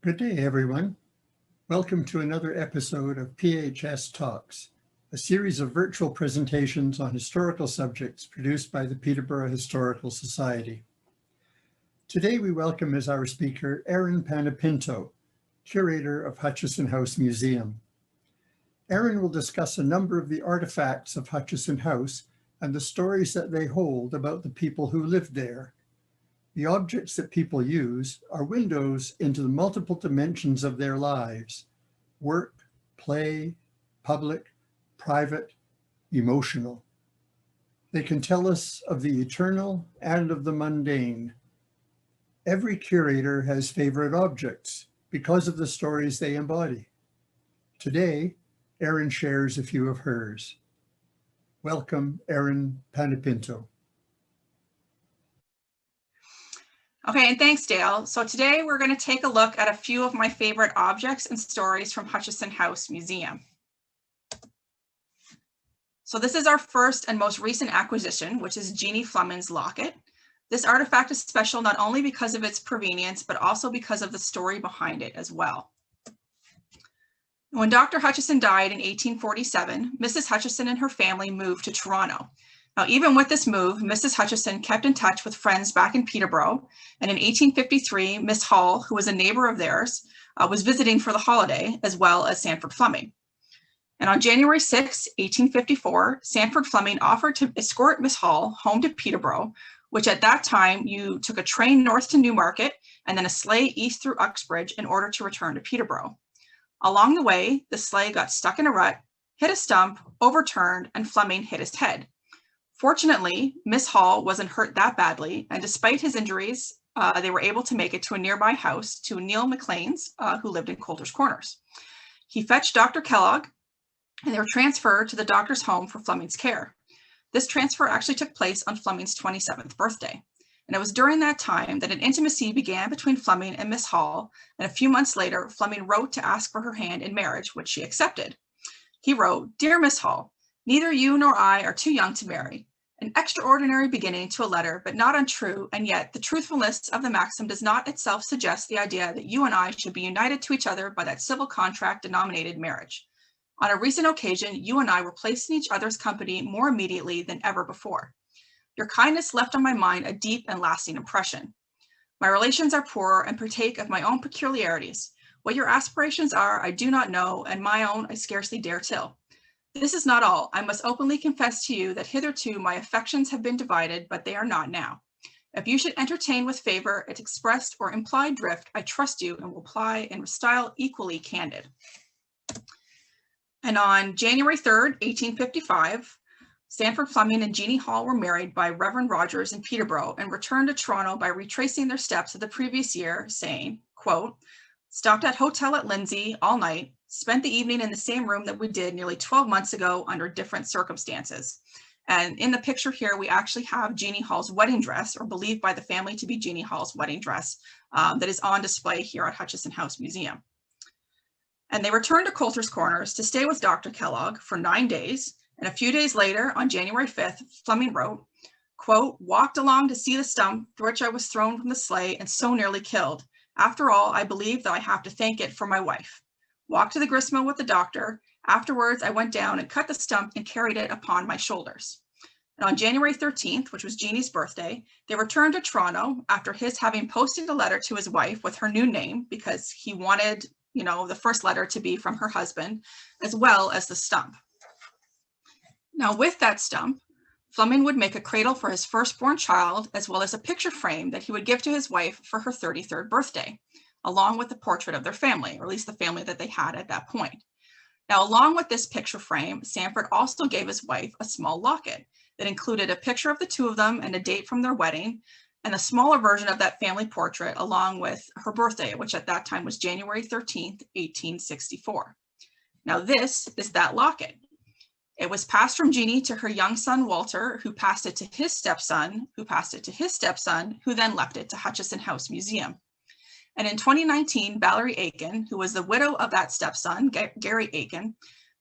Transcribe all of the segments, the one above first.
Good day, everyone. Welcome to another episode of PHS Talks, a series of virtual presentations on historical subjects produced by the Peterborough Historical Society. Today we welcome as our speaker Erin Panepinto, Curator of Hutchison House Museum. Erin will discuss a number of the artifacts of Hutchison House and the stories that they hold about the people who lived there. The objects that people use are windows into the multiple dimensions of their lives: work, play, public, private, emotional. They can tell us of the eternal and of the mundane. Every curator has favorite objects because of the stories they embody. Today, Erin shares a few of hers. Welcome, Erin Panepinto. Okay, and thanks, Dale. So today we're going to take a look at a few of my favorite objects and stories from Hutchison House Museum. So this is our first and most recent acquisition, which is Jeannie Fleming's Locket. This artifact is special not only because of its provenience, but also because of the story behind it as well. When Dr. Hutchison died in 1847, Mrs. Hutchison and her family moved to Toronto. Now, even with this move, Mrs. Hutchison kept in touch with friends back in Peterborough, and in 1853, Miss Hall, who was a neighbor of theirs, was visiting for the holiday, as well as Sandford Fleming. And on January 6, 1854, Sandford Fleming offered to escort Miss Hall home to Peterborough, which at that time you took a train north to Newmarket and then a sleigh east through Uxbridge in order to return to Peterborough. Along the way, the sleigh got stuck in a rut, hit a stump, overturned, and Fleming hit his head. Fortunately, Miss Hall wasn't hurt that badly, and despite his injuries, they were able to make it to a nearby house to Neil McLean's, who lived in Coulter's Corners. He fetched Dr. Kellogg, and they were transferred to the doctor's home for Fleming's care. This transfer actually took place on Fleming's 27th birthday, and it was during that time that an intimacy began between Fleming and Miss Hall, and a few months later, Fleming wrote to ask for her hand in marriage, which she accepted. He wrote, "Dear Miss Hall, neither you nor I are too young to marry." An extraordinary beginning to a letter, but not untrue, and yet the truthfulness of the maxim does not itself suggest the idea that you and I should be united to each other by that civil contract denominated marriage. On a recent occasion, you and I were placed in each other's company more immediately than ever before. Your kindness left on my mind a deep and lasting impression. My relations are poor and partake of my own peculiarities. What your aspirations are, I do not know, and my own I scarcely dare tell. This is not all. I must openly confess to you that hitherto my affections have been divided, but they are not now. If you should entertain with favor its expressed or implied drift, I trust you and will ply and style equally candid. And on January 3rd, 1855, Sandford Fleming and Jeannie Hall were married by Reverend Rogers in Peterborough and returned to Toronto by retracing their steps of the previous year, saying, quote, "Stopped at hotel at Lindsay all night, spent the evening in the same room that we did nearly 12 months ago under different circumstances." And in the picture here, we actually have Jeannie Hall's wedding dress, or believed by the family to be Jeannie Hall's wedding dress, that is on display here at Hutchison House Museum. And they returned to Coulter's Corners to stay with Dr. Kellogg for 9 days. And a few days later, on January 5th, Fleming wrote, quote, "Walked along to see the stump through which I was thrown from the sleigh and so nearly killed. After all, I believe that I have to thank it for my wife. Walked to the gristmill with the doctor. Afterwards, I went down and cut the stump and carried it upon my shoulders." And on January 13th, which was Jeannie's birthday, they returned to Toronto after his having posted a letter to his wife with her new name because he wanted, the first letter to be from her husband, as well as the stump. Now, with that stump, Fleming would make a cradle for his firstborn child, as well as a picture frame that he would give to his wife for her 33rd birthday, along with the portrait of their family, or at least the family that they had at that point. Now, along with this picture frame, Sandford also gave his wife a small locket that included a picture of the two of them and a date from their wedding, and a smaller version of that family portrait along with her birthday, which at that time was January 13th, 1864. Now, this is that locket. It was passed from Jeannie to her young son, Walter, who passed it to his stepson, who passed it to his stepson, who then left it to Hutchison House Museum. And in 2019, Valerie Aiken, who was the widow of that stepson, Gary Aiken,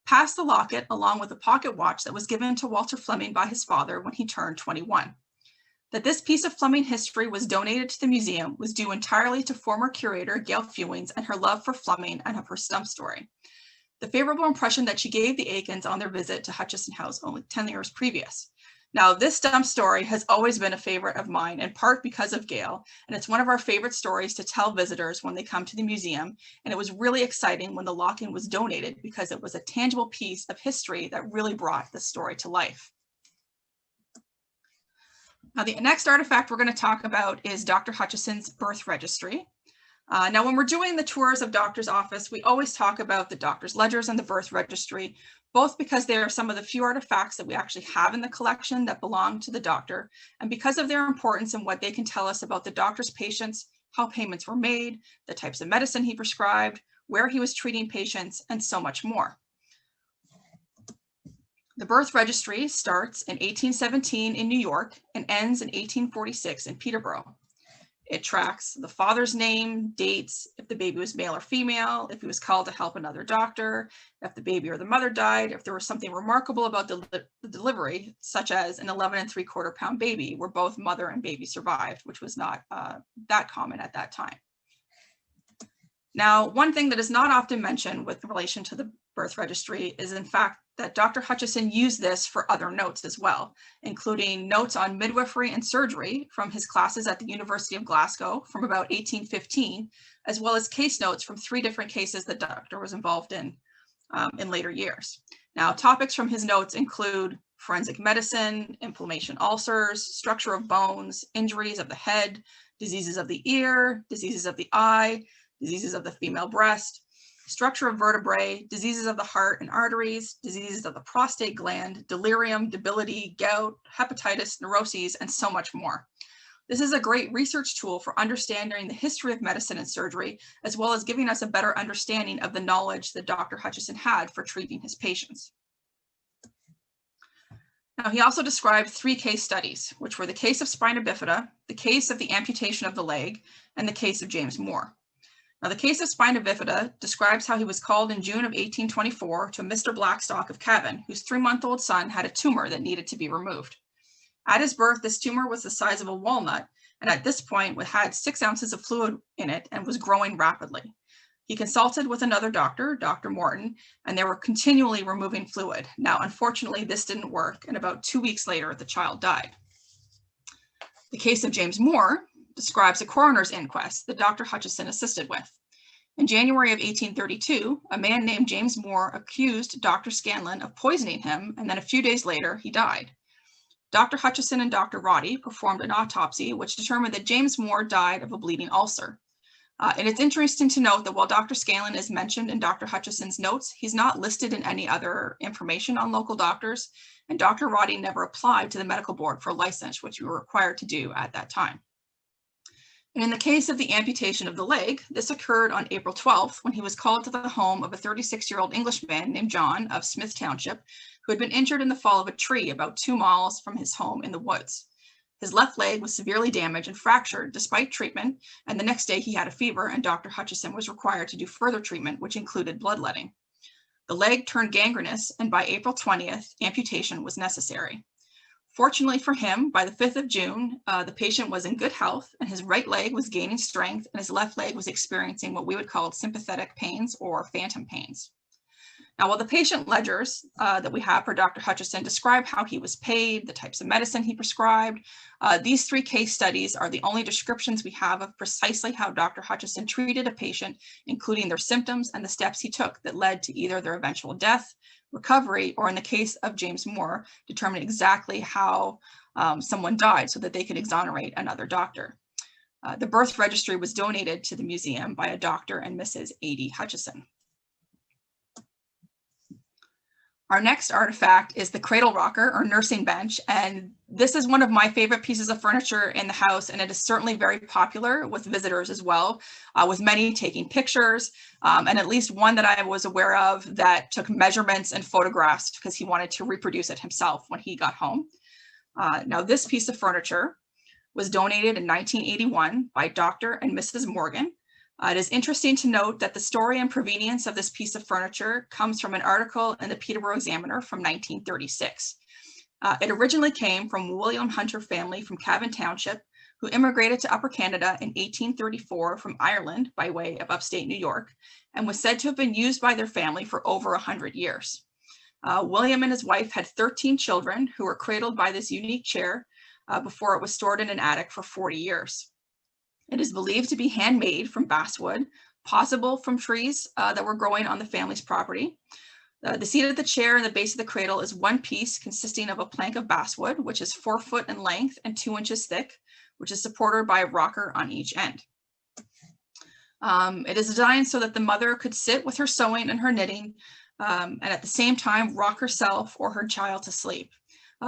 passed the locket along with a pocket watch that was given to Walter Fleming by his father when he turned 21. That this piece of Fleming history was donated to the museum was due entirely to former curator Gail Fewings and her love for Fleming and of her stump story. The favorable impression that she gave the Aikens on their visit to Hutchison House only 10 years previous. Now, this stump story has always been a favorite of mine, in part because of Gail, and it's one of our favorite stories to tell visitors when they come to the museum, and it was really exciting when the locket was donated because it was a tangible piece of history that really brought the story to life. Now, the next artifact we're going to talk about is Dr. Hutchison's birth registry. Now, when we're doing the tours of doctor's office, we always talk about the doctor's ledgers and the birth registry, both because they are some of the few artifacts that we actually have in the collection that belong to the doctor, and because of their importance and what they can tell us about the doctor's patients, how payments were made, the types of medicine he prescribed, where he was treating patients, and so much more. The birth registry starts in 1817 in New York and ends in 1846 in Peterborough. It tracks the father's name, dates, if the baby was male or female, if he was called to help another doctor, if the baby or the mother died, if there was something remarkable about the delivery, such as an 11 3/4 pound baby where both mother and baby survived, which was not that common at that time. Now, one thing that is not often mentioned with relation to the birth registry is, in fact, that Dr. Hutchison used this for other notes as well, including notes on midwifery and surgery from his classes at the University of Glasgow from about 1815, as well as case notes from 3 different cases the doctor was involved in later years. Now, topics from his notes include forensic medicine, inflammation ulcers, structure of bones, injuries of the head, diseases of the ear, diseases of the eye, diseases of the female breast, structure of vertebrae, diseases of the heart and arteries, diseases of the prostate gland, delirium, debility, gout, hepatitis, neuroses, and so much more. This is a great research tool for understanding the history of medicine and surgery, as well as giving us a better understanding of the knowledge that Dr. Hutchison had for treating his patients. Now, he also described 3 case studies, which were the case of spina bifida, the case of the amputation of the leg, and the case of James Moore. Now, the case of spina bifida describes how he was called in June of 1824 to Mr. Blackstock of Cavan, whose 3-month-old son had a tumor that needed to be removed. At his birth, this tumor was the size of a walnut, and at this point it had 6 ounces of fluid in it and was growing rapidly. He consulted with another doctor, Dr. Morton, and they were continually removing fluid. Now, unfortunately, this didn't work, and about 2 weeks later, the child died. The case of James Moore describes a coroner's inquest that Dr. Hutchison assisted with. In January of 1832, a man named James Moore accused Dr. Scanlon of poisoning him, and then a few days later, he died. Dr. Hutchison and Dr. Roddy performed an autopsy, which determined that James Moore died of a bleeding ulcer. And it's interesting to note that while Dr. Scanlon is mentioned in Dr. Hutchison's notes, he's not listed in any other information on local doctors, and Dr. Roddy never applied to the medical board for a license, which we were required to do at that time. And in the case of the amputation of the leg, this occurred on April 12th when he was called to the home of a 36-year-old Englishman named John of Smith Township, who had been injured in the fall of a tree about 2 miles from his home in the woods. His left leg was severely damaged and fractured despite treatment, and the next day he had a fever, and Dr. Hutchison was required to do further treatment, which included bloodletting. The leg turned gangrenous, and by April 20th, amputation was necessary. Fortunately for him, by the 5th of June, the patient was in good health, and his right leg was gaining strength, and his left leg was experiencing what we would call sympathetic pains or phantom pains. Now, while the patient ledgers that we have for Dr. Hutchison describe how he was paid, the types of medicine he prescribed, these 3 case studies are the only descriptions we have of precisely how Dr. Hutchison treated a patient, including their symptoms and the steps he took that led to either their eventual death, recovery, or in the case of James Moore, determine exactly how someone died so that they could exonerate another doctor. The birth registry was donated to the museum by a Dr. and Mrs. A.D. Hutchison. Our next artifact is the Cradle Rocker or nursing bench, and this is one of my favorite pieces of furniture in the house, and it is certainly very popular with visitors as well, with many taking pictures, and at least one that I was aware of that took measurements and photographs because he wanted to reproduce it himself when he got home. Now, this piece of furniture was donated in 1981 by Dr. and Mrs. Morgan. It is interesting to note that the story and provenience of this piece of furniture comes from an article in the Peterborough Examiner from 1936. It originally came from William Hunter family from Cavan Township, who immigrated to Upper Canada in 1834 from Ireland by way of upstate New York, and was said to have been used by their family for over 100 years. William and his wife had 13 children who were cradled by this unique chair before it was stored in an attic for 40 years. It is believed to be handmade from basswood, possible from trees that were growing on the family's property. The seat of the chair and the base of the cradle is one piece consisting of a plank of basswood, which is 4 foot in length and 2 inches thick, which is supported by a rocker on each end. It is designed so that the mother could sit with her sewing and her knitting, and at the same time rock herself or her child to sleep.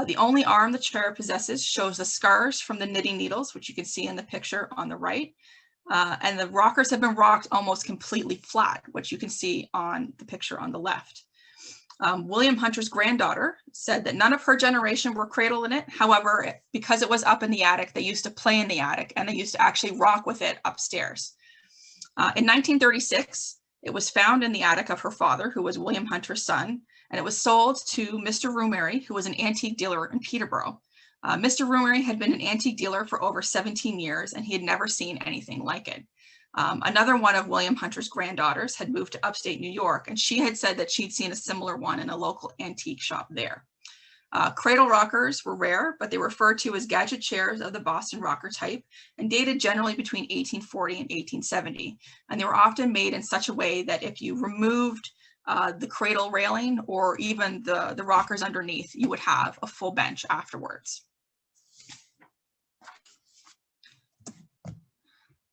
The only arm the chair possesses shows the scars from the knitting needles, which you can see in the picture on the right. And the rockers have been rocked almost completely flat, which you can see on the picture on the left. William Hunter's granddaughter said that none of her generation were cradled in it. However, because it was up in the attic, they used to play in the attic and they used to actually rock with it upstairs. In 1936, it was found in the attic of her father, who was William Hunter's son, and it was sold to Mr. Rumary, who was an antique dealer in Peterborough. Mr. Rumary had been an antique dealer for over 17 years and he had never seen anything like it. Another one of William Hunter's granddaughters had moved to upstate New York, and she had said that she'd seen a similar one in a local antique shop there. Cradle rockers were rare, but they were referred to as gadget chairs of the Boston rocker type and dated generally between 1840 and 1870. And they were often made in such a way that if you removed the cradle railing or even the rockers underneath, you would have a full bench afterwards.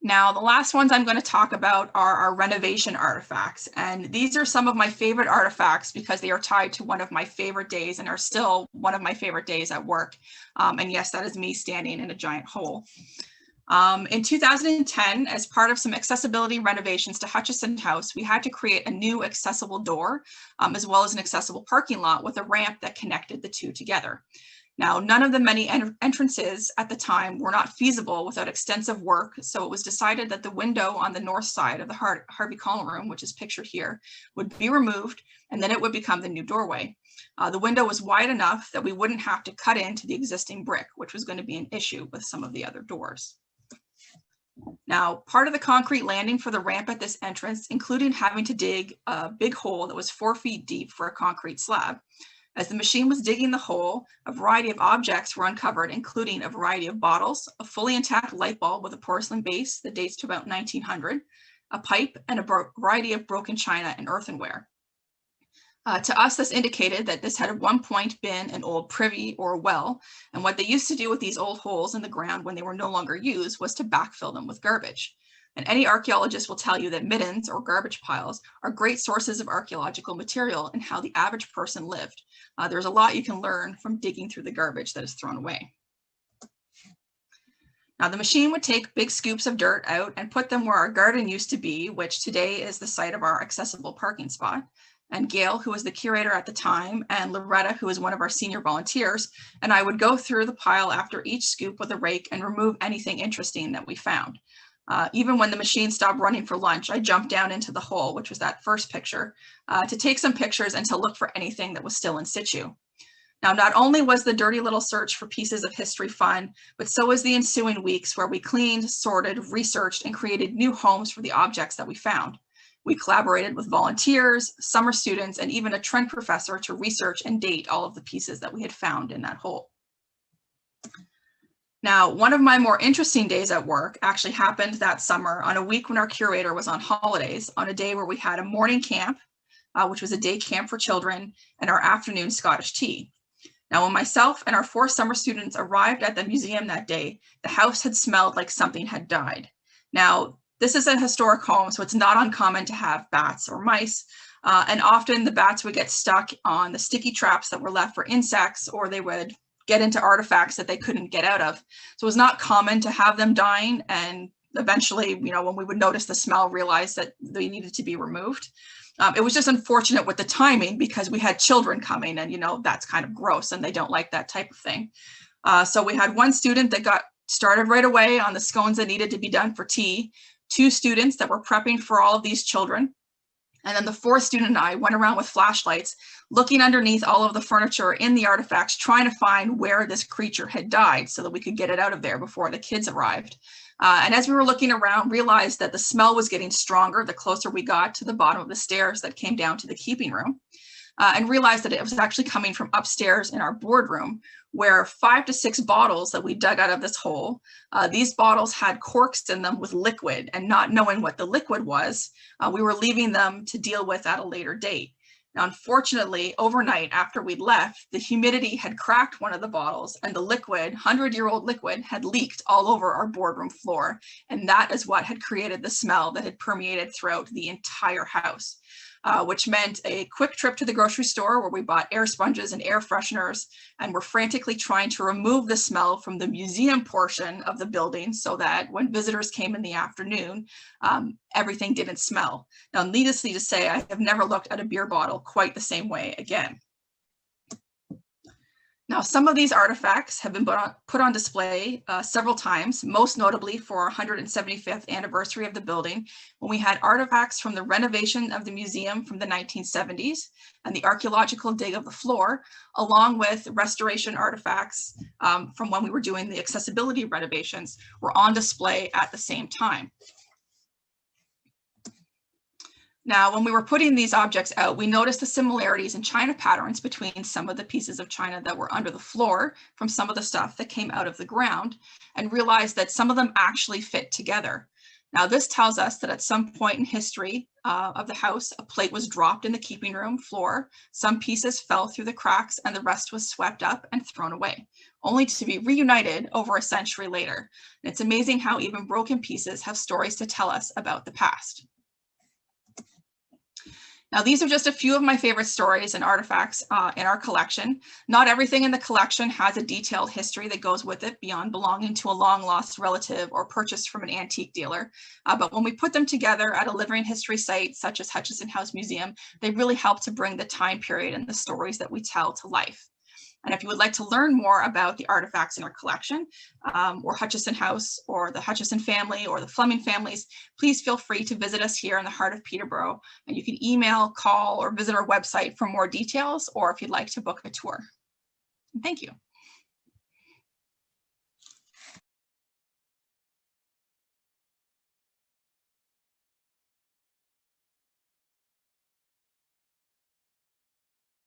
Now, the last ones I'm going to talk about are our renovation artifacts. And these are some of my favorite artifacts because they are tied to one of my favorite days and are still one of my favorite days at work. And yes, that is me standing in a giant hole. In 2010, as part of some accessibility renovations to Hutchison House, we had to create a new accessible door, as well as an accessible parking lot with a ramp that connected the two together. Now, none of the many entrances at the time were not feasible without extensive work, so it was decided that the window on the north side of the Harvey Collin room, which is pictured here, would be removed, and then it would become the new doorway. The window was wide enough that we wouldn't have to cut into the existing brick, which was going to be an issue with some of the other doors. Now, part of the concrete landing for the ramp at this entrance included having to dig a big hole that was 4 feet deep for a concrete slab. As the machine was digging the hole, a variety of objects were uncovered, including a variety of bottles, a fully intact light bulb with a porcelain base that dates to about 1900, a pipe, and a variety of broken china and earthenware. To us, this indicated that this had at one point been an old privy or well, and what they used to do with these old holes in the ground when they were no longer used was to backfill them with garbage. And any archaeologist will tell you that middens or garbage piles are great sources of archaeological material and how the average person lived. There's a lot you can learn from digging through the garbage that is thrown away. Now, the machine would take big scoops of dirt out and put them where our garden used to be, which today is the site of our accessible parking spot. And Gail, who was the curator at the time, and Loretta, who was one of our senior volunteers, and I would go through the pile after each scoop with a rake and remove anything interesting that we found. Even when the machine stopped running for lunch, I jumped down into the hole, which was that first picture, to take some pictures and to look for anything that was still in situ. Now, not only was the dirty little search for pieces of history fun, but so was the ensuing weeks where we cleaned, sorted, researched, and created new homes for the objects that we found. We collaborated with volunteers, summer students, and even a Trent professor to research and date all of the pieces that we had found in that hole. Now, one of my more interesting days at work actually happened that summer on a week when our curator was on holidays, on a day where we had a morning camp, which was a day camp for children, and our afternoon Scottish tea. Now, when myself and our 4 summer students arrived at the museum that day, the house had smelled like something had died. Now, this is a historic home, so it's not uncommon to have bats or mice, and often the bats would get stuck on the sticky traps that were left for insects, or they would get into artifacts that they couldn't get out of. So it was not common to have them dying, and eventually, when we would notice the smell, realize that they needed to be removed. It was just unfortunate with the timing because we had children coming, and that's kind of gross and they don't like that type of thing. So we had one student that got started right away on the scones that needed to be done for tea, 2 students that were prepping for all of these children, And then the fourth student and I went around with flashlights, looking underneath all of the furniture in the artifacts, trying to find where this creature had died so that we could get it out of there before the kids arrived. And as we were looking around, realized that the smell was getting stronger the closer we got to the bottom of the stairs that came down to the keeping room, and realized that it was actually coming from upstairs in our boardroom, where 5 to 6 bottles that we dug out of this hole, these bottles had corks in them with liquid, and not knowing what the liquid was, we were leaving them to deal with at a later date. Now, unfortunately, overnight after we'd left, the humidity had cracked one of the bottles, and the liquid, 100-year-old liquid, had leaked all over our boardroom floor. And that is what had created the smell that had permeated throughout the entire house. Which meant a quick trip to the grocery store where we bought air sponges and air fresheners, and were frantically trying to remove the smell from the museum portion of the building so that when visitors came in the afternoon, everything didn't smell. Now, needlessly to say, I have never looked at a beer bottle quite the same way again. Now, some of these artifacts have been put on display several times, most notably for our 175th anniversary of the building, when we had artifacts from the renovation of the museum from the 1970s and the archaeological dig of the floor, along with restoration artifacts from when we were doing the accessibility renovations, were on display at the same time. Now, when we were putting these objects out, we noticed the similarities in china patterns between some of the pieces of china that were under the floor from some of the stuff that came out of the ground, and realized that some of them actually fit together. Now, this tells us that at some point in history of the house, a plate was dropped in the keeping room floor, some pieces fell through the cracks, and the rest was swept up and thrown away, only to be reunited over a century later. And it's amazing how even broken pieces have stories to tell us about the past. Now, these are just a few of my favorite stories and artifacts in our collection. Not everything in the collection has a detailed history that goes with it beyond belonging to a long-lost relative or purchased from an antique dealer. But when we put them together at a living history site, such as Hutchison House Museum, they really help to bring the time period and the stories that we tell to life. And if you would like to learn more about the artifacts in our collection, or Hutchison House, or the Hutchison family, or the Fleming families, please feel free to visit us here in the heart of Peterborough. And you can email, call, or visit our website for more details, or if you'd like to book a tour. Thank you.